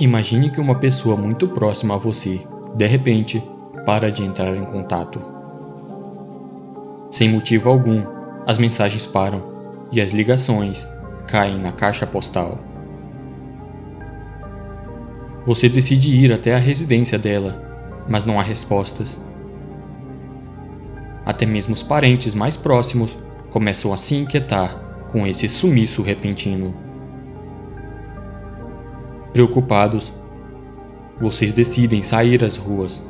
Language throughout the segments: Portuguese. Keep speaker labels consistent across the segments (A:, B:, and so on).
A: Imagine que uma pessoa muito próxima a você, de repente, para de entrar em contato. Sem motivo algum, as mensagens param e as ligações caem na caixa postal. Você decide ir até a residência dela, mas não há respostas. Até mesmo os parentes mais próximos começam a se inquietar com esse sumiço repentino. Preocupados, vocês decidem sair às ruas.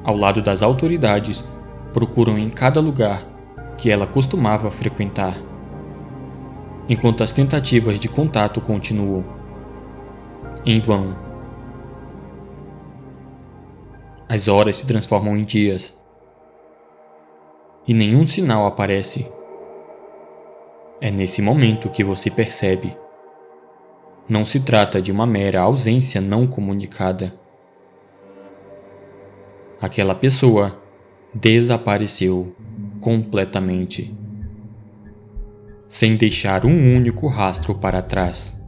A: Ao lado das autoridades, procuram em cada lugar que ela costumava frequentar, enquanto as tentativas de contato continuam. Em vão. As horas se transformam em dias, e nenhum sinal aparece. É nesse momento que você percebe. Não se trata de uma mera ausência não comunicada. Aquela pessoa desapareceu completamente, sem deixar um único rastro para trás.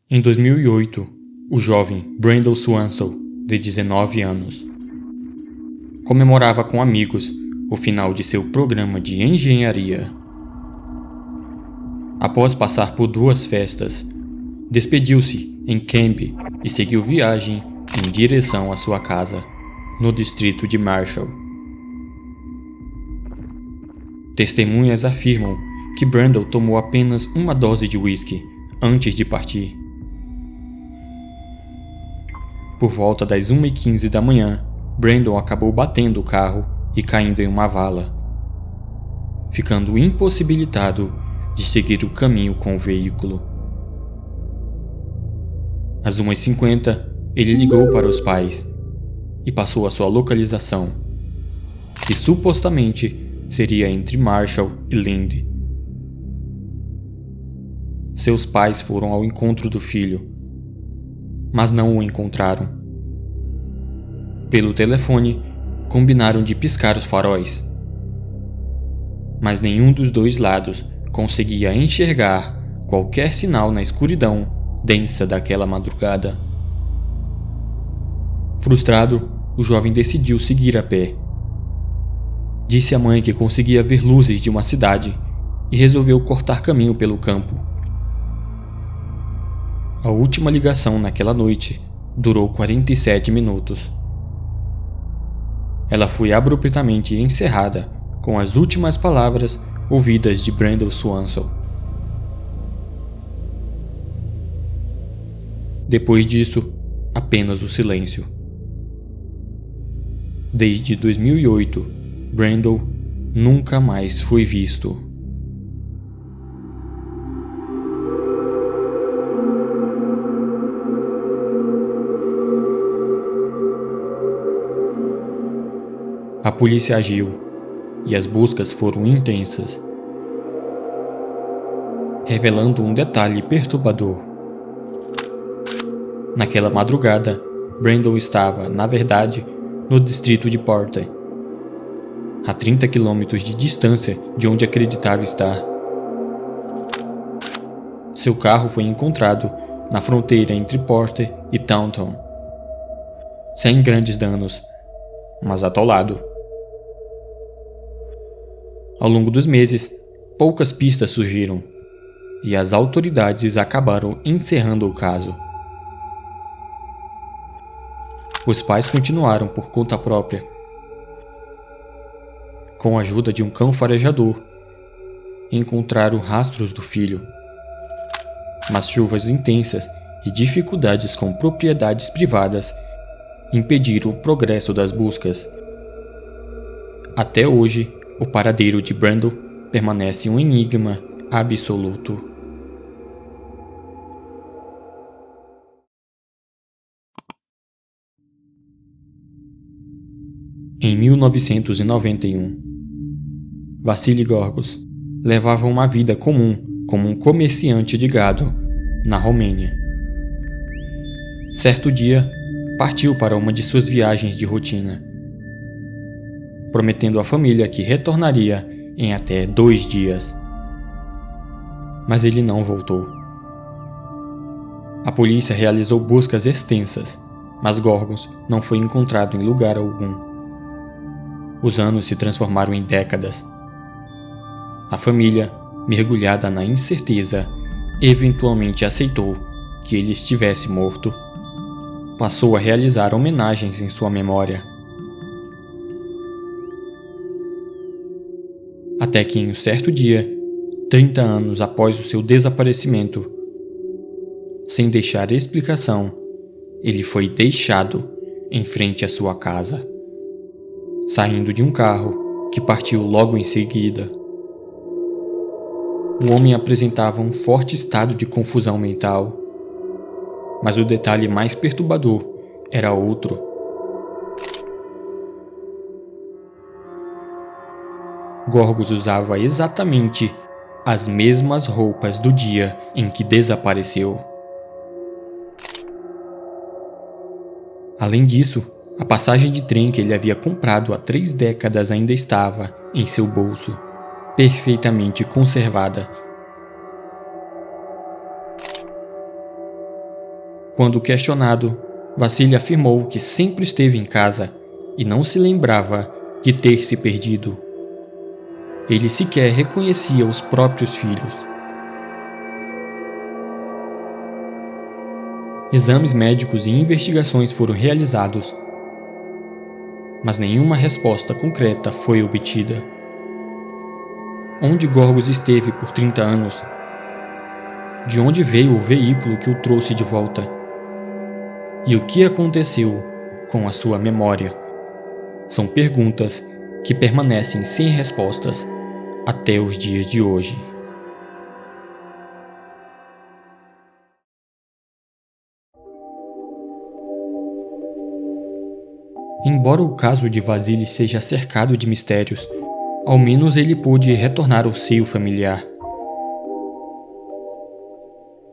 A: Em 2008, o jovem Brandon Swansell, de 19 anos, comemorava com amigos o final de seu programa de engenharia. Após passar por 2 festas, despediu-se em Canby e seguiu viagem em direção à sua casa, no distrito de Marshall. Testemunhas afirmam que Brandon tomou apenas uma dose de whisky antes de partir. Por volta das 1h15 da manhã, Brandon acabou batendo o carro e caindo em uma vala, ficando impossibilitado de seguir o caminho com o veículo. Às 1h50, ele ligou para os pais e passou a sua localização, que supostamente seria entre Marshall e Lind. Seus pais foram ao encontro do filho, mas não o encontraram. Pelo telefone, combinaram de piscar os faróis, mas nenhum dos dois lados conseguia enxergar qualquer sinal na escuridão densa daquela madrugada. Frustrado, o jovem decidiu seguir a pé. Disse à mãe que conseguia ver luzes de uma cidade e resolveu cortar caminho pelo campo. A última ligação naquela noite durou 47 minutos. Ela foi abruptamente encerrada com as últimas palavras ouvidas de Brandon Swansell. Depois disso, apenas o silêncio. Desde 2008, Brandon nunca mais foi visto. A polícia agiu, e as buscas foram intensas, revelando um detalhe perturbador. Naquela madrugada, Brandon estava, na verdade, no distrito de Porter, a 30 quilômetros de distância de onde acreditava estar. Seu carro foi encontrado na fronteira entre Porter e Taunton, sem grandes danos, mas atolado. Ao longo dos meses, poucas pistas surgiram, e as autoridades acabaram encerrando o caso. Os pais continuaram por conta própria, com a ajuda de um cão farejador, encontraram rastros do filho. Mas chuvas intensas e dificuldades com propriedades privadas impediram o progresso das buscas. Até hoje, o paradeiro de Brandon permanece um enigma absoluto. Em 1991, Vassili Gorgos levava uma vida comum como um comerciante de gado na Romênia. Certo dia, partiu para uma de suas viagens de rotina, prometendo à família que retornaria em até 2 dias. Mas ele não voltou. A polícia realizou buscas extensas, mas Gorgos não foi encontrado em lugar algum. Os anos se transformaram em décadas. A família, mergulhada na incerteza, eventualmente aceitou que ele estivesse morto. Passou a realizar homenagens em sua memória. Até que em um certo dia, 30 anos após o seu desaparecimento, sem deixar explicação, ele foi deixado em frente à sua casa, saindo de um carro que partiu logo em seguida. O homem apresentava um forte estado de confusão mental, mas o detalhe mais perturbador era outro. Gorgos usava exatamente as mesmas roupas do dia em que desapareceu. Além disso, a passagem de trem que ele havia comprado há 3 décadas ainda estava em seu bolso, perfeitamente conservada. Quando questionado, Vassili afirmou que sempre esteve em casa e não se lembrava de ter se perdido. Ele sequer reconhecia os próprios filhos. Exames médicos e investigações foram realizados, mas nenhuma resposta concreta foi obtida. Onde Gorgos esteve por 30 anos? De onde veio o veículo que o trouxe de volta? E o que aconteceu com a sua memória? São perguntas que permanecem sem respostas até os dias de hoje. Embora o caso de Vassili seja cercado de mistérios, ao menos ele pôde retornar ao seio familiar.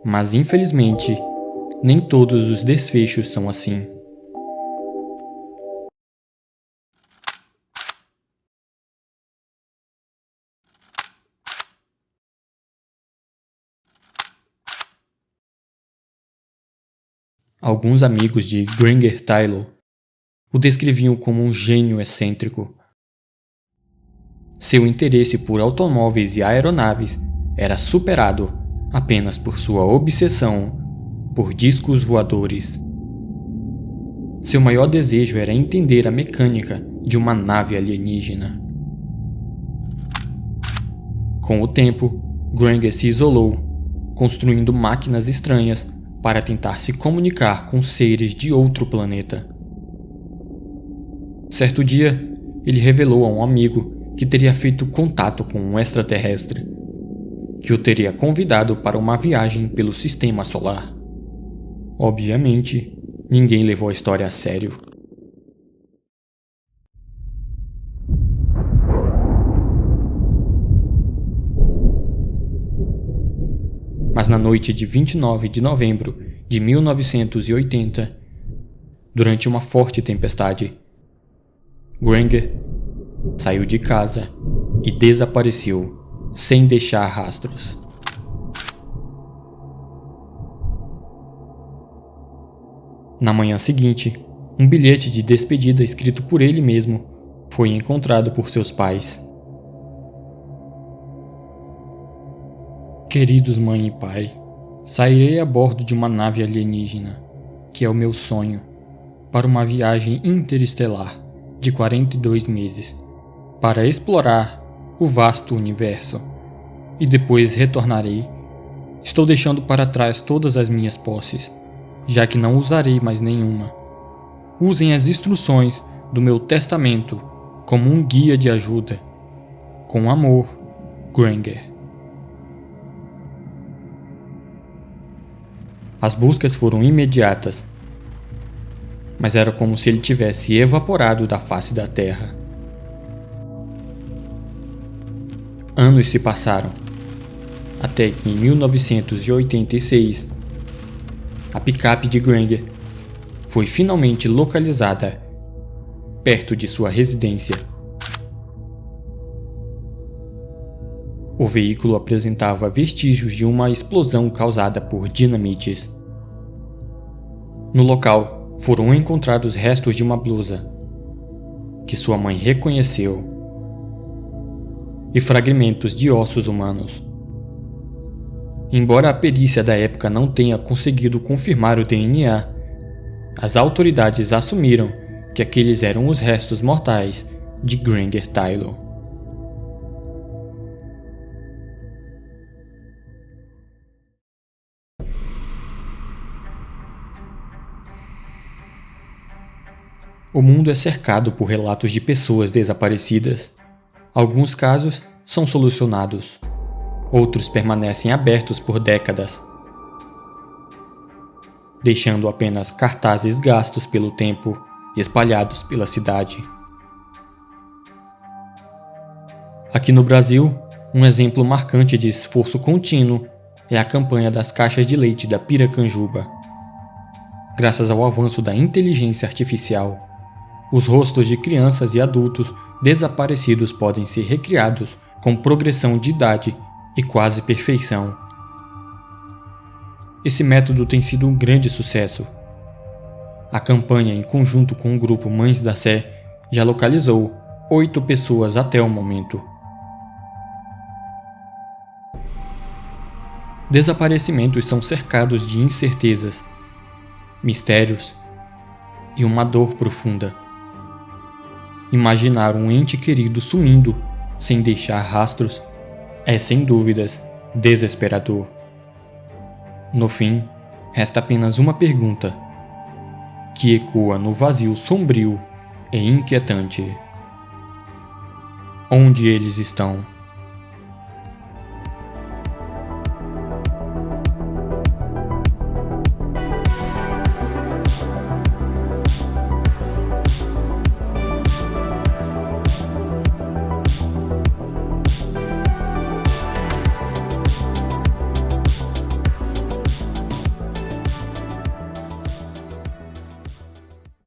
A: Mas infelizmente, nem todos os desfechos são assim. Alguns amigos de Granger Taylor o descreviam como um gênio excêntrico. Seu interesse por automóveis e aeronaves era superado apenas por sua obsessão por discos voadores. Seu maior desejo era entender a mecânica de uma nave alienígena. Com o tempo, Granger se isolou, construindo máquinas estranhas para tentar se comunicar com seres de outro planeta. Certo dia, ele revelou a um amigo que teria feito contato com um extraterrestre, que o teria convidado para uma viagem pelo sistema solar. Obviamente, ninguém levou a história a sério. Mas na noite de 29 de novembro de 1980, durante uma forte tempestade, Granger saiu de casa e desapareceu sem deixar rastros. Na manhã seguinte, um bilhete de despedida escrito por ele mesmo foi encontrado por seus pais. Queridos mãe e pai, sairei a bordo de uma nave alienígena, que é o meu sonho, para uma viagem interestelar de 42 meses, para explorar o vasto universo, e depois retornarei. Estou deixando para trás todas as minhas posses, já que não usarei mais nenhuma. Usem as instruções do meu testamento como um guia de ajuda. Com amor, Granger. As buscas foram imediatas, mas era como se ele tivesse evaporado da face da terra. Anos se passaram, até que em 1986, a picape de Granger foi finalmente localizada perto de sua residência. O veículo apresentava vestígios de uma explosão causada por dinamites. No local, foram encontrados restos de uma blusa, que sua mãe reconheceu, e fragmentos de ossos humanos. Embora a perícia da época não tenha conseguido confirmar o DNA, as autoridades assumiram que aqueles eram os restos mortais de Granger Taylor. O mundo é cercado por relatos de pessoas desaparecidas. Alguns casos são solucionados, outros permanecem abertos por décadas, deixando apenas cartazes gastos pelo tempo espalhados pela cidade. Aqui no Brasil, um exemplo marcante de esforço contínuo é a campanha das caixas de leite da Piracanjuba. Graças ao avanço da inteligência artificial, os rostos de crianças e adultos desaparecidos podem ser recriados com progressão de idade e quase perfeição. Esse método tem sido um grande sucesso. A campanha, em conjunto com o grupo Mães da Sé, já localizou 8 pessoas até o momento. Desaparecimentos são cercados de incertezas, mistérios e uma dor profunda. Imaginar um ente querido sumindo sem deixar rastros é, sem dúvidas, desesperador. No fim, resta apenas uma pergunta, que ecoa no vazio sombrio e inquietante: onde eles estão?